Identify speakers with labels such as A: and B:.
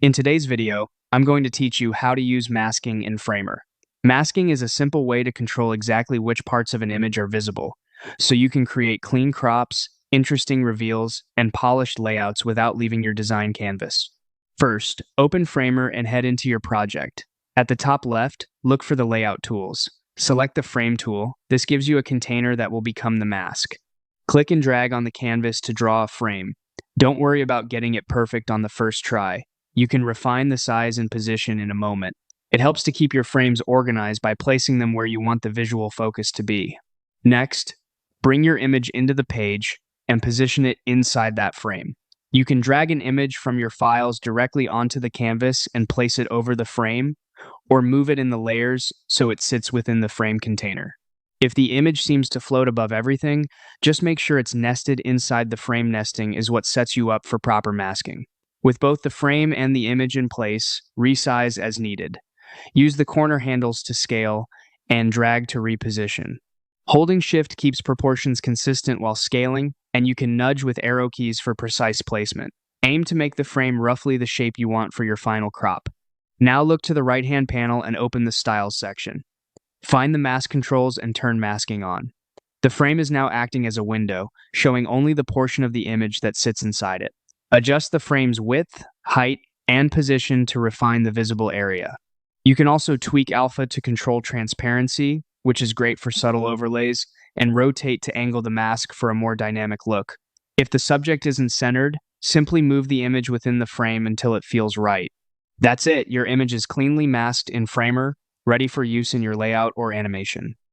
A: In today's video, I'm going to teach you how to use masking in Framer. Masking is a simple way to control exactly which parts of an image are visible, so you can create clean crops, interesting reveals, and polished layouts without leaving your design canvas. First, open Framer and head into your project. At the top left, look for the Layout tools. Select the Frame tool. This gives you a container that will become the mask. Click and drag on the canvas to draw a frame. Don't worry about getting it perfect on the first try. You can refine the size and position in a moment. It helps to keep your frames organized by placing them where you want the visual focus to be. Next, bring your image into the page and position it inside that frame. You can drag an image from your files directly onto the canvas and place it over the frame, or move it in the layers so it sits within the frame container. If the image seems to float above everything, just make sure it's nested inside the frame. Nesting is what sets you up for proper masking. With both the frame and the image in place, resize as needed. Use the corner handles to scale and drag to reposition. Holding Shift keeps proportions consistent while scaling, and you can nudge with arrow keys for precise placement. Aim to make the frame roughly the shape you want for your final crop. Now look to the right-hand panel and open the Styles section. Find the mask controls and turn masking on. The frame is now acting as a window, showing only the portion of the image that sits inside it. Adjust the frame's width, height, and position to refine the visible area. You can also tweak alpha to control transparency, which is great for subtle overlays, and rotate to angle the mask for a more dynamic look. If the subject isn't centered, simply move the image within the frame until it feels right. That's it, your image is cleanly masked in Framer, ready for use in your layout or animation.